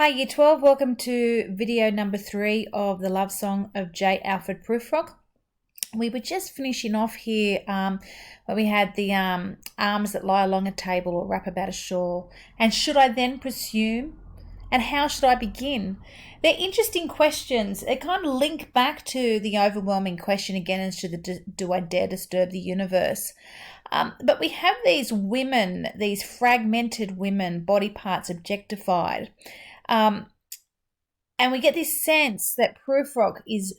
Hi Year 12, welcome to video number 3 of the love song of J. Alfred Prufrock. We were just finishing off here where we had the arms that lie along a table or wrap about a shawl. And should I then presume? And how should I begin? They're interesting questions. They kind of link back to the overwhelming question again as to do I dare disturb the universe? But we have these women, these fragmented women, body parts objectified. And we get this sense that Prufrock is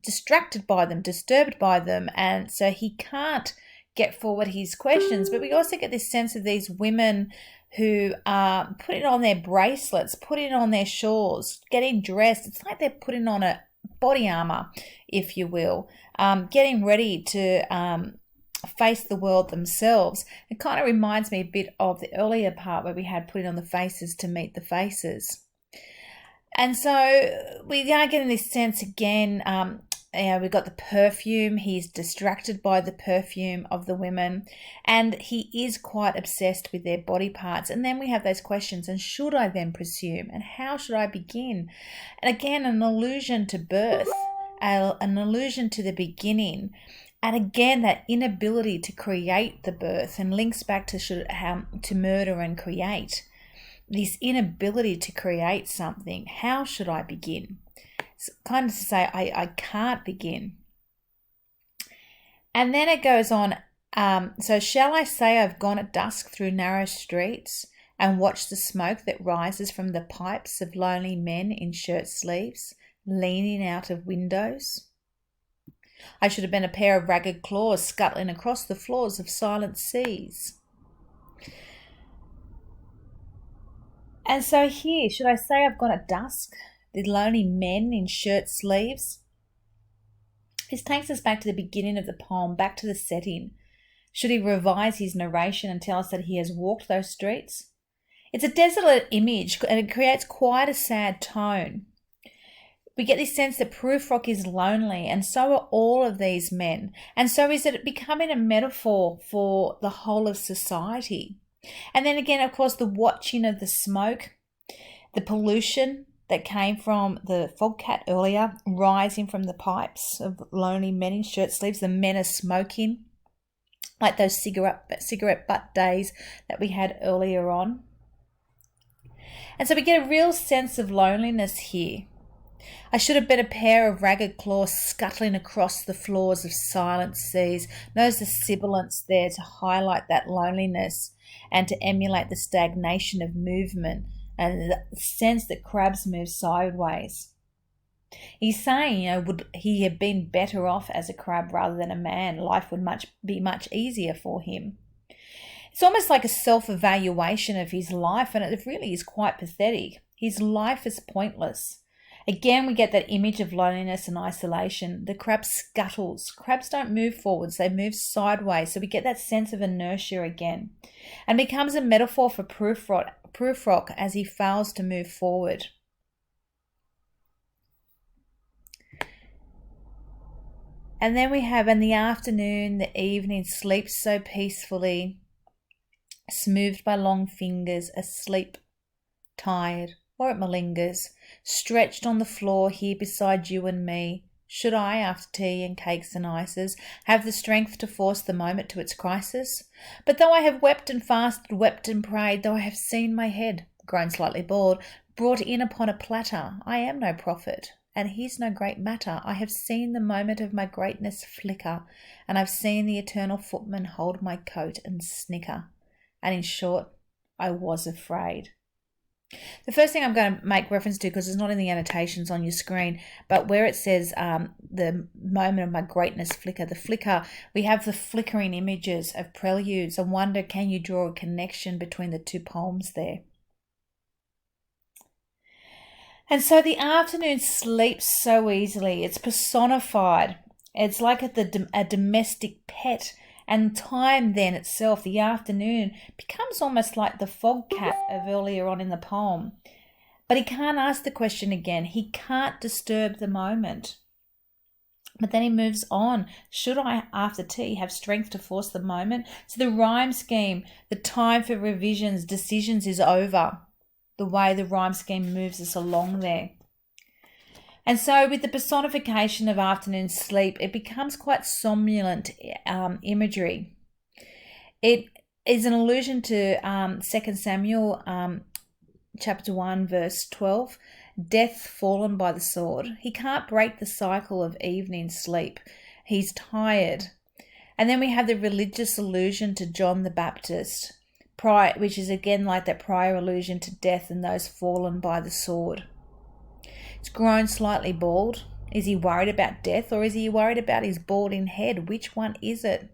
distracted by them, disturbed by them, and so he can't get forward his questions. But we also get this sense of these women who are putting on their bracelets, putting on their shawls, getting dressed. It's like they're putting on a body armor, if you will, getting ready to face the world themselves. It kind of reminds me a bit of the earlier part where we had putting on the faces to meet the faces. And so we are getting this sense again, we've got the perfume. He's distracted by the perfume of the women, and he is quite obsessed with their body parts. And then we have those questions, and should I then presume? And how should I begin? And again, an allusion to birth, an allusion to the beginning. And again, that inability to create the birth, and links back to murder and create. This inability to create something. How should I begin? It's kind of to say, I can't begin. And then it goes on, so shall I say I've gone at dusk through narrow streets and watched the smoke that rises from the pipes of lonely men in shirt sleeves, leaning out of windows? I should have been a pair of ragged claws scuttling across the floors of silent seas. And so here, should I say I've gone at dusk, the lonely men in shirt sleeves? This takes us back to the beginning of the poem, back to the setting. Should he revise his narration and tell us that he has walked those streets? It's a desolate image, and it creates quite a sad tone. We get this sense that Prufrock is lonely, and so are all of these men. And so is it becoming a metaphor for the whole of society? And then again, of course, the watching of the smoke, the pollution that came from the fog cat earlier, rising from the pipes of lonely men in shirt sleeves. The men are smoking, like those cigarette butt days that we had earlier on. And so we get a real sense of loneliness here. I should have been a pair of ragged claws scuttling across the floors of silent seas. Notice the sibilance there to highlight that loneliness and to emulate the stagnation of movement and the sense that crabs move sideways. He's saying, would he have been better off as a crab rather than a man? Life would be much easier for him. It's almost like a self-evaluation of his life, and it really is quite pathetic. His life is pointless. Again, we get that image of loneliness and isolation. The crab scuttles. Crabs don't move forwards, they move sideways. So we get that sense of inertia again. And becomes a metaphor for Prufrock as he fails to move forward. And then we have, in the afternoon, the evening sleeps so peacefully, smoothed by long fingers, asleep, tired, or it malingers, stretched on the floor here beside you and me. Should I, after tea and cakes and ices, have the strength to force the moment to its crisis? But though I have wept and fasted, wept and prayed, though I have seen my head, grown slightly bald, brought in upon a platter, I am no prophet, and he's no great matter. I have seen the moment of my greatness flicker, and I've seen the eternal footman hold my coat and snicker. And in short, I was afraid. The first thing I'm going to make reference to, because it's not in the annotations on your screen, but where it says the moment of my greatness flicker, the flicker, we have the flickering images of preludes. I wonder, can you draw a connection between the two poems there? And so the afternoon sleeps so easily. It's personified. It's like a domestic pet. And time then itself, the afternoon, becomes almost like the fog cat of earlier on in the poem. But he can't ask the question again. He can't disturb the moment. But then he moves on. Should I, after tea, have strength to force the moment? So the rhyme scheme, the time for revisions, decisions is over. the way the rhyme scheme moves us along there. And so with the personification of afternoon sleep, it becomes quite somnolent imagery. It is an allusion to 2 Samuel chapter 1, verse 12, death fallen by the sword. He can't break the cycle of evening sleep. He's tired. And then we have the religious allusion to John the Baptist, which is again like that prior allusion to death and those fallen by the sword. It's grown slightly bald. Is he worried about death, or is he worried about his balding head? Which one is it?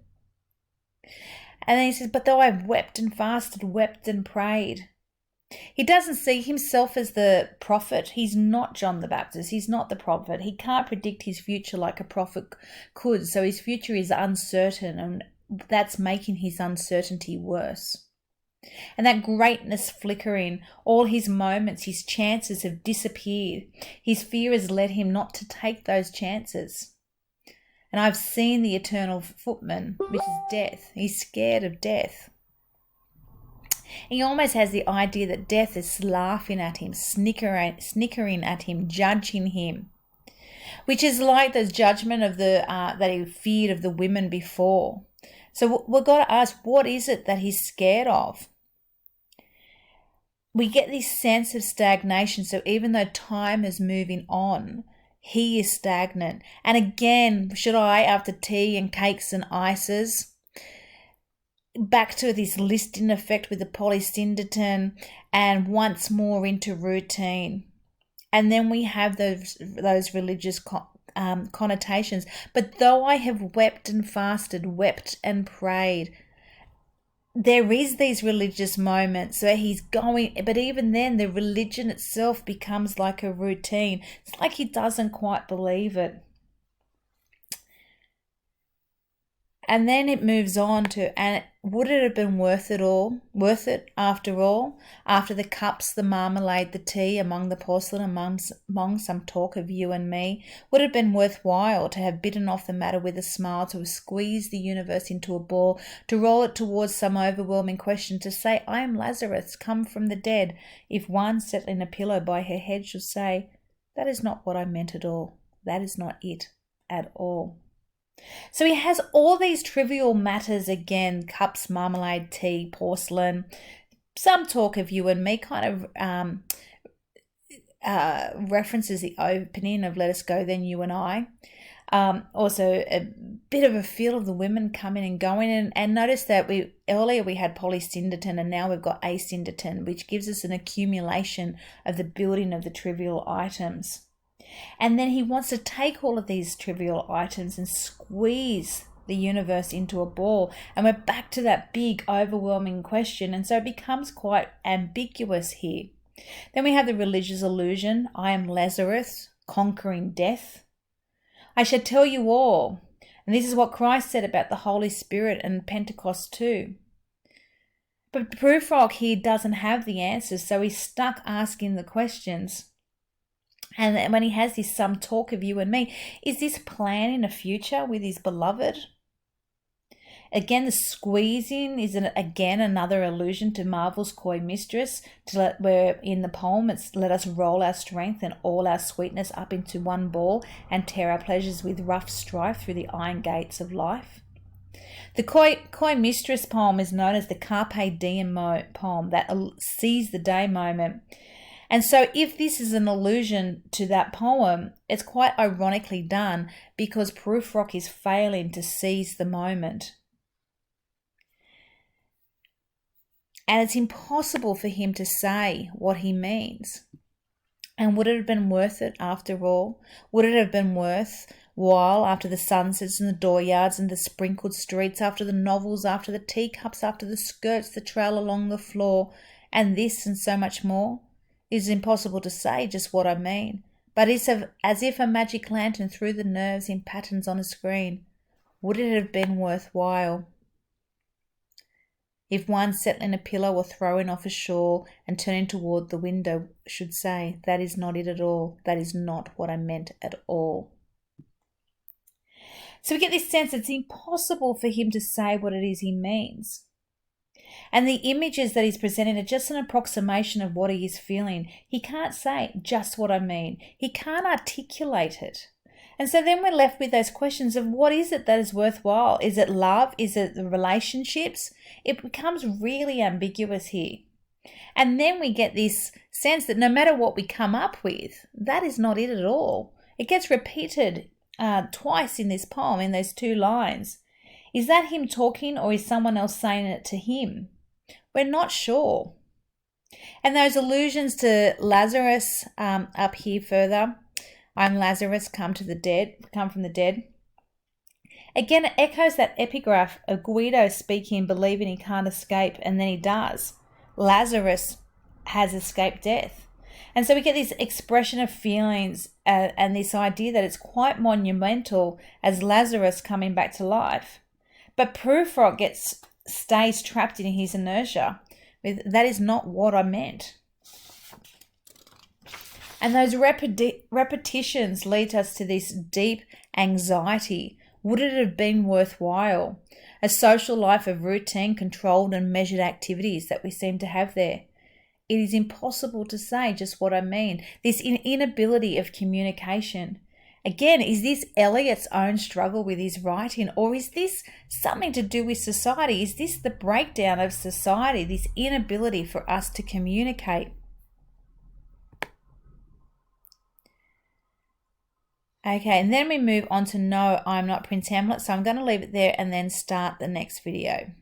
And then he says, but though I've wept and fasted, wept and prayed. He doesn't see himself as the prophet. He's not John the Baptist. He's not the prophet. He can't predict his future like a prophet could. So his future is uncertain, and that's making his uncertainty worse. And that greatness flickering, all his moments, his chances have disappeared. His fear has led him not to take those chances. And I've seen the eternal footman, which is death. He's scared of death. He almost has the idea that death is laughing at him, snickering at him, judging him, which is like the judgment of that he feared of the women before. So we've got to ask, what is it that he's scared of? We get this sense of stagnation. So even though time is moving on, he is stagnant. And again, should I, after tea and cakes and ices, back to this listing effect with the polysyndeton, and once more into routine. And then we have those religious connotations. But though I have wept and fasted, wept and prayed, there is these religious moments where he's going, but even then the religion itself becomes like a routine. It's like he doesn't quite believe it. And then it moves on to, and would it have been worth it after all? After the cups, the marmalade, the tea, among the porcelain, among some talk of you and me? Would it have been worthwhile to have bitten off the matter with a smile, to have squeezed the universe into a ball, to roll it towards some overwhelming question, to say, I am Lazarus, come from the dead, if one settling a pillow by her head should say, that is not what I meant at all. That is not it at all. So he has all these trivial matters again, cups, marmalade, tea, porcelain, some talk of you and me, kind of references the opening of Let Us Go Then You and I. Also a bit of a feel of the women coming and going, and notice that earlier we had polysyndeton and now we've got asyndeton, which gives us an accumulation of the building of the trivial items. And then he wants to take all of these trivial items and squeeze the universe into a ball. And we're back to that big, overwhelming question. And so it becomes quite ambiguous here. Then we have the religious allusion. I am Lazarus, conquering death. I shall tell you all. And this is what Christ said about the Holy Spirit and Pentecost too. But Prufrock here doesn't have the answers. So he's stuck asking the questions. And when he has this some talk of you and me, is this planning a future with his beloved? Again, the squeezing is again another allusion to Marvel's coy mistress, where in the poem it's let us roll our strength and all our sweetness up into one ball and tear our pleasures with rough strife through the iron gates of life. The coy mistress poem is known as the Carpe Diem poem, that seize the day moment. And so if this is an allusion to that poem, it's quite ironically done because Prufrock is failing to seize the moment. And it's impossible for him to say what he means. And would it have been worth it after all? Would it have been worthwhile after the sunsets and the dooryards and the sprinkled streets, after the novels, after the teacups, after the skirts that trail along the floor, and this and so much more? It is impossible to say just what I mean, but it's as if a magic lantern threw the nerves in patterns on a screen. Would it have been worthwhile? If one settling a pillow or throwing off a shawl and turning toward the window should say, that is not it at all, that is not what I meant at all. So we get this sense it's impossible for him to say what it is he means. And the images that he's presenting are just an approximation of what he is feeling. He can't say just what I mean. He can't articulate it. And so then we're left with those questions of what is it that is worthwhile? Is it love? Is it the relationships? It becomes really ambiguous here. And then we get this sense that no matter what we come up with, that is not it at all. It gets repeated twice in this poem, in those 2 lines. Is that him talking, or is someone else saying it to him? We're not sure. And those allusions to Lazarus up here further, I'm Lazarus, come from the dead. Again, it echoes that epigraph of Guido speaking, believing he can't escape, and then he does. Lazarus has escaped death. And so we get this expression of feelings and this idea that it's quite monumental as Lazarus coming back to life. But Prufrock stays trapped in his inertia with, that is not what I meant. And those repetitions lead us to this deep anxiety. Would it have been worthwhile? A social life of routine, controlled and measured activities that we seem to have there. It is impossible to say just what I mean. This inability of communication. Again, is this Eliot's own struggle with his writing, or is this something to do with society? Is this the breakdown of society, this inability for us to communicate? Okay, and then we move on to No, I'm Not Prince Hamlet. So I'm going to leave it there and then start the next video.